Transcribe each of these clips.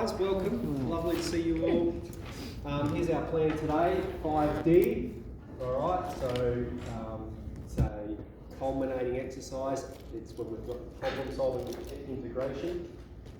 guys, welcome. Lovely to see you all. Here's our plan today, 5D. Alright, so it's a culminating exercise. It's when we've got problem solving integration.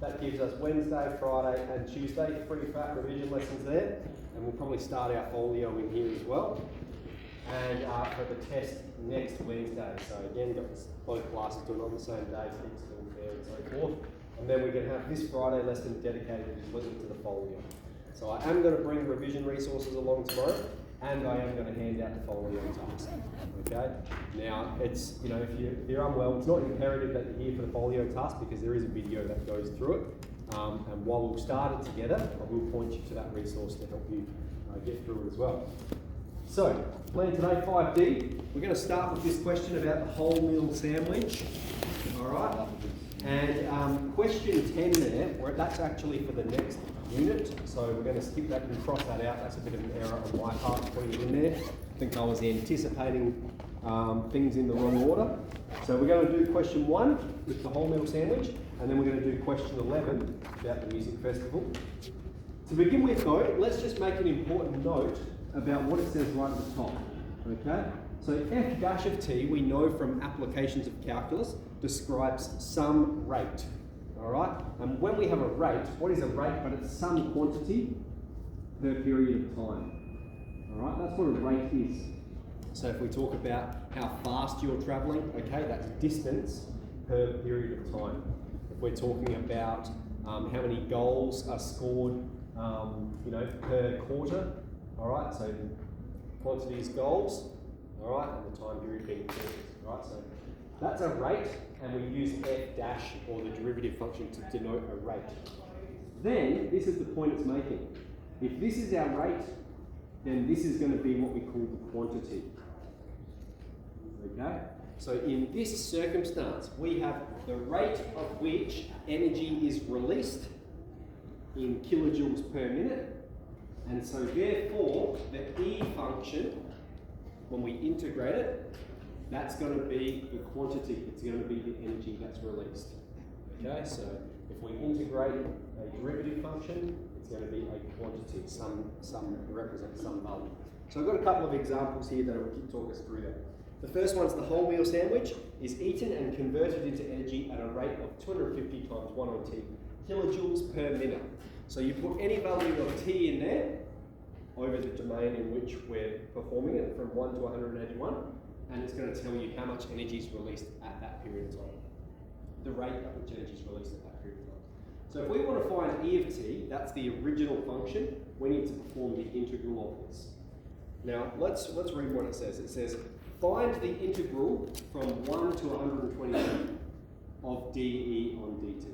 That gives us Wednesday, Friday and Tuesday, 3 fat revision lessons there. And we'll probably start our folio in here as well. And for the test next Wednesday. So again, got both classes doing on the same day, things still fair and so forth. And then we're going to have this Friday lesson dedicated completely to the folio. So I am going to bring revision resources along tomorrow, and I am going to hand out the folio task. Okay? Now, it's, you know, if you're unwell, it's not imperative that you're here for the folio task because there is a video that goes through it. And while we'll start it together, I will point you to that resource to help you get through it as well. So, plan today, 5D. We're going to start with this question about the whole meal sandwich. All right? And question 10 there, that's actually for the next unit. So we're going to skip that and cross that out. That's a bit of an error on my part putting it in there. I think I was anticipating things in the wrong order. So we're going to do question 1 with the whole meal sandwich, and then we're going to do question 11 about the music festival. To begin with though, let's just make an important note about what it says right at the top. Okay? So f dash of t, we know from applications of calculus, describes some rate. All right? And when we have a rate, what is a rate? But it's some quantity per period of time. All right? That's what a rate is. So if we talk about how fast you're traveling, okay, that's distance per period of time. If we're talking about how many goals are scored, per quarter, all right? So quantity is goals. All right, and the time period being quarters. Right, so that's a rate, and we use f dash or the derivative function to denote a rate. Then this is the point it's making. If this is our rate, then this is going to be what we call the quantity. Okay. So in this circumstance, we have the rate of which energy is released in kilojoules per minute, and so therefore the E function, when we integrate it, that's going to be the quantity, it's going to be the energy that's released. Okay, so if we integrate a derivative function, it's going to be a quantity, represent some value. So I've got a couple of examples here that will talk us through that. The first one's the whole meal sandwich is eaten and converted into energy at a rate of 250 times 1 on T kilojoules per minute. So you put any value of T in there, over the domain in which we're performing it from 1 to 181, and it's going to tell you how much energy is released at that period of time. The rate at which energy is released at that period of time. So if we want to find E of t, that's the original function, we need to perform the integral of this. Now let's read what it says. It says, find the integral from 1 to 121 of dE on dt.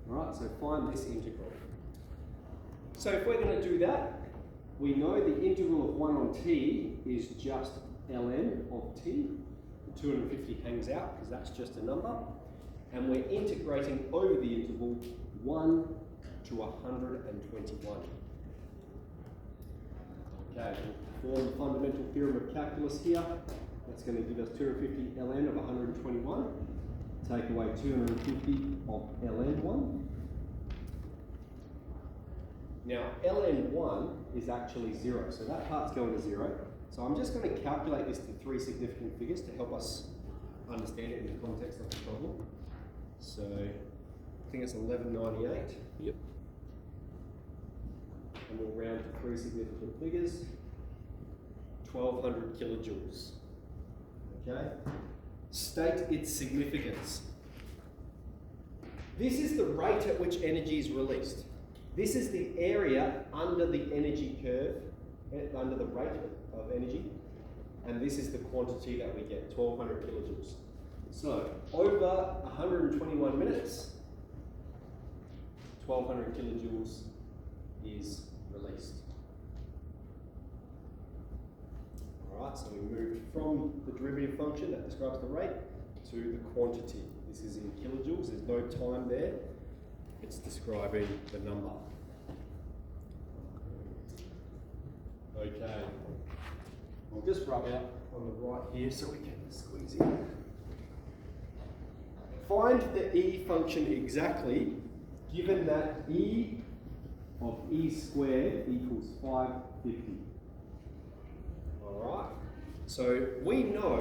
Alright, so find this integral. So if we're going to do that, we know the integral of 1 on t is just ln of t. The 250 hangs out because that's just a number. And we're integrating over the interval 1 to 121. Okay, form the fundamental theorem of calculus here. That's going to give us 250 ln of 121. Take away 250 of ln1. Now, ln1 is actually 0, so that part's going to 0. So I'm just going to calculate this to 3 significant figures to help us understand it in the context of the problem. So, I think it's 1198. Yep. And we'll round to 3 significant figures. 1200 kilojoules. Okay? State its significance. This is the rate at which energy is released. This is the area under the energy curve, under the rate of energy, and this is the quantity that we get, 1200 kilojoules. So, over 121 minutes, 1200 kilojoules is released. Alright, so we moved from the derivative function that describes the rate to the quantity. This is in kilojoules, there's no time there. It's describing the number. Okay, we'll just rub out on the right here so we can squeeze in. Find the E function exactly given that E of E squared equals 550. Alright? So we know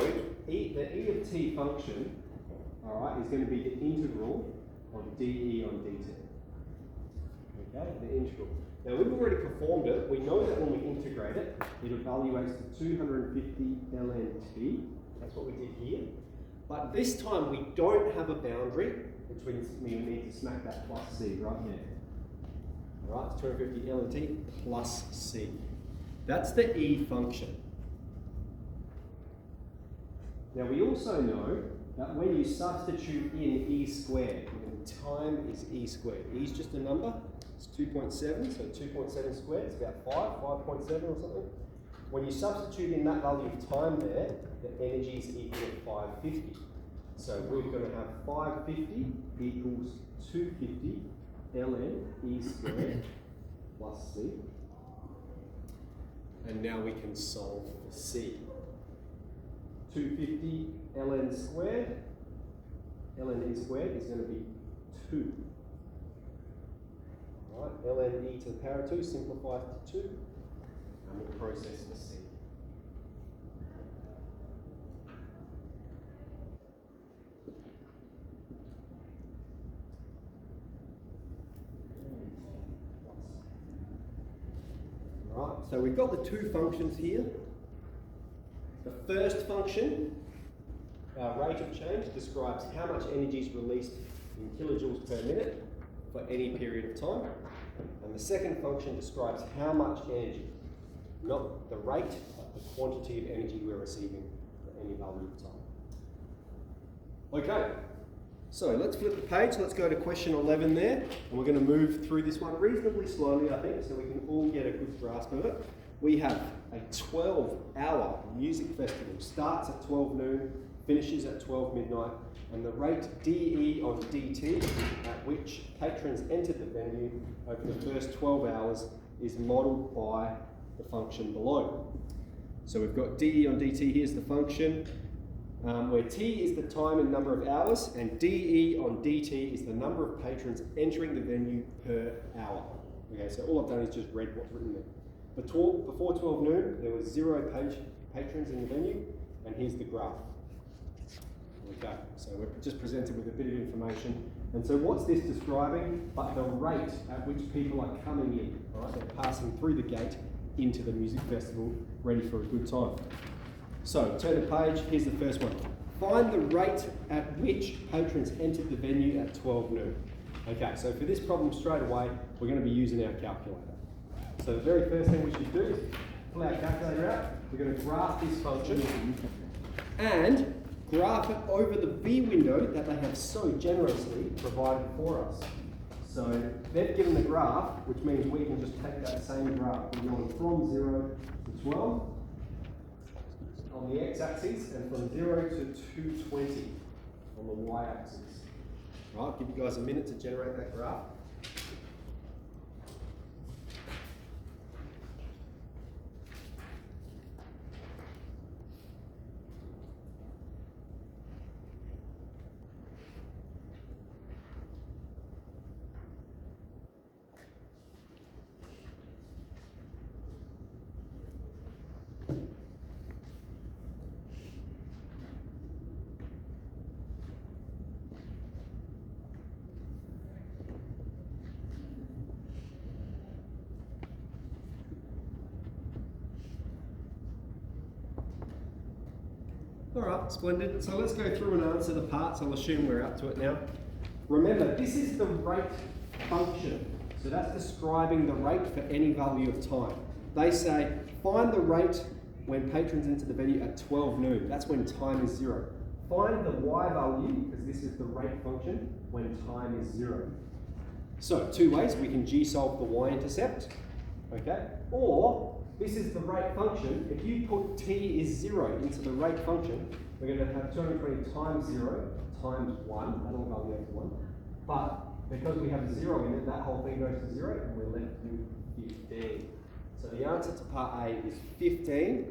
the E of t function, alright, is going to be the integral of dE on dt. Okay, the integral. Now we've already performed it. We know that when we integrate it, it evaluates to 250 ln t. That's what we did here. But this time we don't have a boundary, which means we need to smack that plus c right there. Alright, it's 250 ln t plus c. That's the E function. Now we also know that when you substitute in E squared, when time is E squared, E is just a number, it's 2.7, so 2.7 squared, it's about 5.7 or something. When you substitute in that value of time there, the energy is equal to 550. So we're going to have 550 equals 250 ln E squared plus C. And now we can solve for C. 250 ln squared, ln E squared is going to be 2. All right, ln E to the power of 2 simplifies to 2, and we'll process for C. All right, so we've got the two functions here. The first function, our rate of change, describes how much energy is released in kilojoules per minute for any period of time. And the second function describes how much energy, not the rate, but the quantity of energy we're receiving for any value of time. Okay, so let's flip the page. Let's go to question 11 there. And we're going to move through this one reasonably slowly, I think, so we can all get a good grasp of it. We have a 12-hour music festival. Starts at 12 noon, finishes at 12 midnight, and the rate dE on dt, at which patrons entered the venue over the first 12 hours, is modelled by the function below. So we've got dE on dt, here's the function, where t is the time and number of hours, and dE on dt is the number of patrons entering the venue per hour. Okay, so all I've done is just read what's written there. Before 12 noon, there was 0 patrons in the venue, and here's the graph. Okay, so we're just presented with a bit of information. And so what's this describing? But the rate at which people are coming in, all right? They're passing through the gate into the music festival, ready for a good time. So turn the page, here's the first one. Find the rate at which patrons entered the venue at 12 noon. Okay, so for this problem straight away, we're going to be using our calculator. So the very first thing we should do is pull our calculator out. We're going to graph this function and graph it over the V window that they have so generously provided for us. So they've given the graph, which means we can just take that same graph. We're going from 0 to 12 on the x-axis and from 0 to 220 on the y-axis. Right, I'll give you guys a minute to generate that graph. Alright, splendid. So let's go through and answer the parts. I'll assume we're up to it now. Remember, this is the rate function. So that's describing the rate for any value of time. They say, find the rate when patrons enter the venue at 12 noon. That's when time is 0. Find the y value, because this is the rate function, when time is 0. So, two ways. We can g-solve the y-intercept, okay? Or, this is the rate function. If you put t is 0 into the rate function, we're going to have 220 times 0 times 1. That'll evaluate to 1. But because we have a 0 in it, that whole thing goes to 0, and we're left with 15. So the answer to part A is 15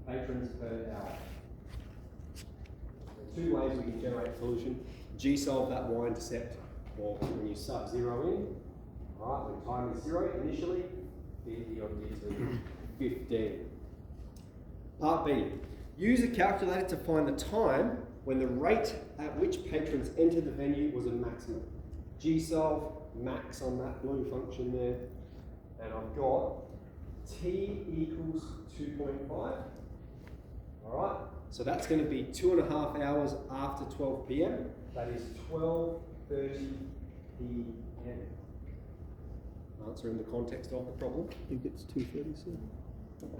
patrons per hour. There are two ways we can generate a solution. G solve that y-intercept, or when you sub 0 in, all right, when time is 0 initially, dt on dt, 15. Part B, use a calculator to find the time when the rate at which patrons enter the venue was a maximum. G solve, max on that blue function there, and I've got t equals 2.5. All right, so that's going to be 2.5 hours after 12 p.m. That is 12:30 p.m. Answer in the context of the problem. I think it's 2:37.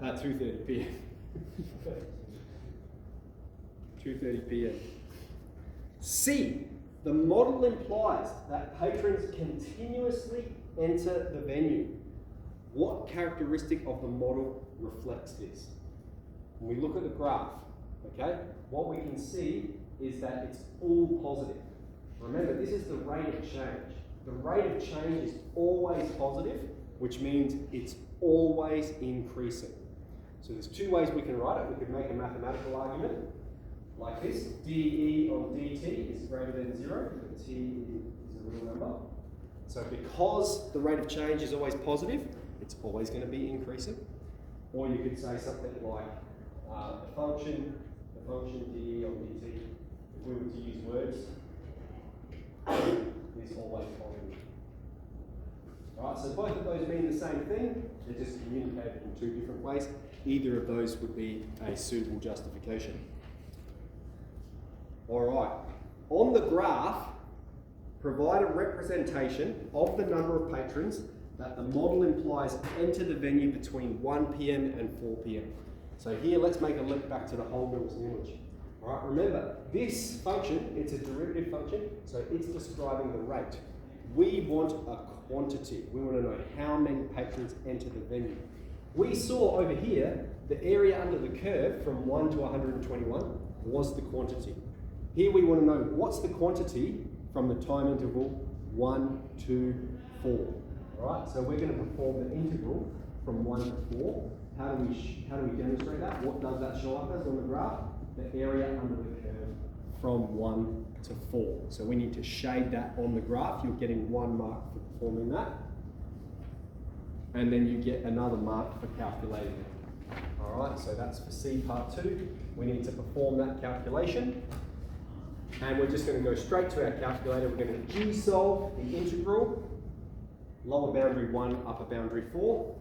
At 2:30 p.m. 2:30 p.m. C. The model implies that patrons continuously enter the venue. What characteristic of the model reflects this? When we look at the graph, okay, what we can see is that it's all positive. Remember, this is the rate of change. The rate of change is always positive, which means it's always increasing. So there's two ways we can write it. We could make a mathematical argument like this. dE on dt is greater than 0, but t is a real number. So because the rate of change is always positive, it's always going to be increasing. Or you could say something like the function dE on dt, if we were to use words, is always positive. Right, so both of those mean the same thing, they're just communicated in two different ways. Either of those would be a suitable justification. Alright, on the graph, provide a representation of the number of patrons that the model implies enter the venue between 1 p.m. and 4 p.m. So here, let's make a link back to the whole Milton image. Alright, remember, this function, it's a derivative function, so it's describing the rate. We want a quantity. We want to know how many patrons enter the venue. We saw over here, the area under the curve from 1 to 121 was the quantity. Here we want to know what's the quantity from the time interval 1 to 4. Alright, so we're going to perform the integral from 1 to 4. How do we demonstrate that? What does that show up as on the graph? The area under the curve from 1 to 4. So we need to shade that on the graph. You're getting 1 mark for performing that. And then you get another mark for calculating it. Alright, so that's for C part 2. We need to perform that calculation. And we're just going to go straight to our calculator. We're going to G solve the integral, lower boundary 1, upper boundary 4.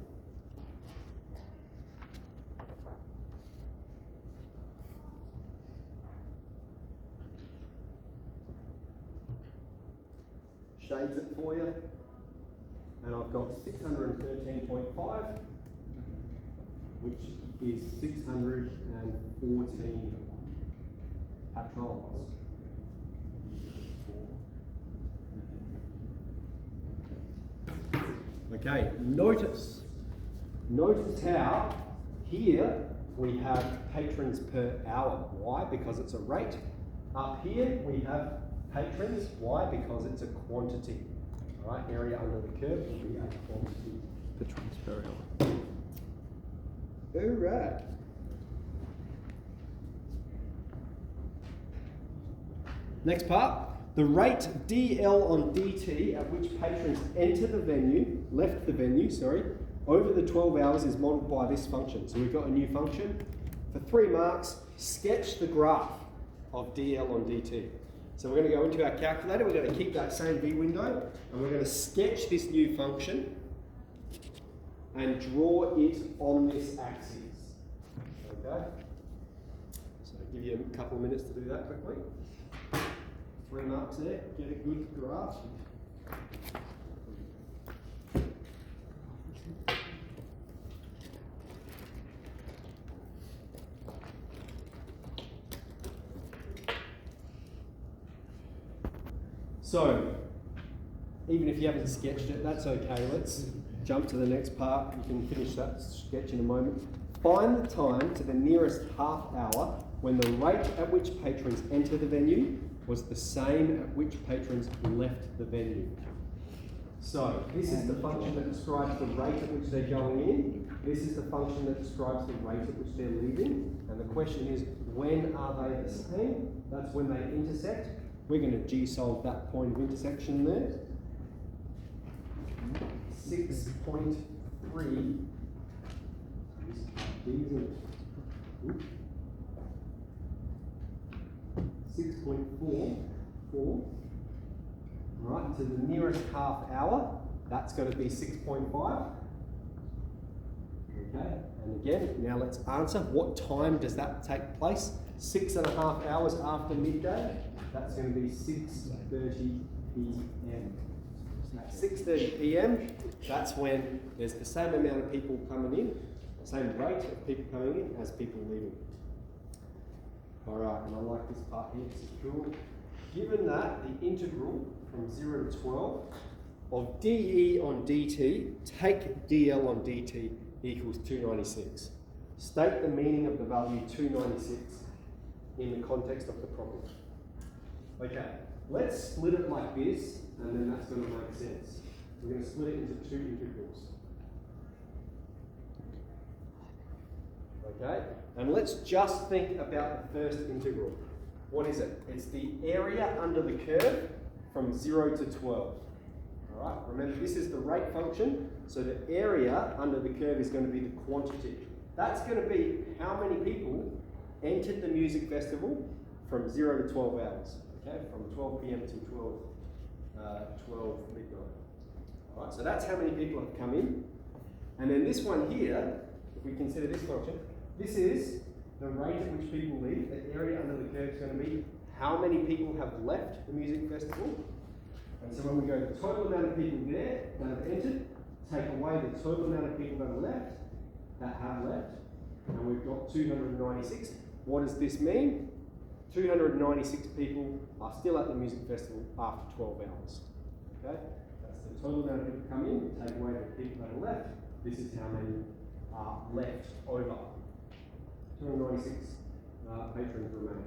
Shades it for you. And I've got 613.5, which is 614 patrons. Okay, notice how here we have patrons per hour. Why? Because it's a rate. Up here we have patrons. Why? Because it's a quantity. All right, area under the curve will be a quantity. Patrons per hour. All right. Next part. The rate dL on dt at which patrons left the venue, over the 12 hours is modelled by this function. So we've got a new function. For 3 marks, sketch the graph of dL on dt. So we're going to go into our calculator, we're going to keep that same V window, and we're going to sketch this new function and draw it on this axis. Okay? So I'll give you a couple of minutes to do that quickly. 3 marks there, get a good graph. So, even if you haven't sketched it, that's okay. Let's jump to the next part. You can finish that sketch in a moment. Find the time to the nearest half hour when the rate at which patrons enter the venue was the same at which patrons left the venue. So, this is the function that describes the rate at which they're going in. This is the function that describes the rate at which they're leaving. And the question is, when are they the same? That's when they intersect. We're going to G-solve that point of intersection there. 6.3. 6.44. Right, to the nearest half hour, that's going to be 6.5. Okay, and again, now let's answer, what time does that take place? 6.5 hours after midday, that's going to be 6:30 p.m. At 6:30 p.m, that's when there's the same amount of people coming in, same rate of people coming in as people leaving. Alright, and I like this part here, this is cool. Given that the integral from 0 to 12 of dE on dt, take dl on dt equals 296. State the meaning of the value 296 in the context of the problem. Okay, let's split it like this, and then that's going to make sense. We're going to split it into two integrals. Okay, and let's just think about the first integral. What is it? It's the area under the curve from 0 to 12. Alright, remember this is the rate function, so the area under the curve is going to be the quantity. That's going to be how many people entered the music festival from 0 to 12 hours. Okay, from 12 p.m. to 12 midnight. Alright, so that's how many people have come in. And then this one here, if we consider this function, this is the rate at which people leave. The area under the curve is going to be how many people have left the music festival. And so when we go the total amount of people there that have entered, take away the total amount of people that have left, and we've got 296. What does this mean? 296 people are still at the music festival after 12 hours. Okay? That's the total amount of people come in, take away the people that are left. This is how many are left over. 296 patrons remain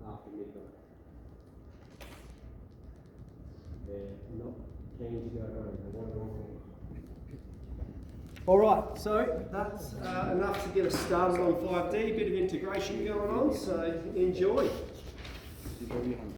after midnight. They're not keen to go home. They want to walk home. All right, so that's enough to get us started on 5D. A bit of integration going on, so enjoy.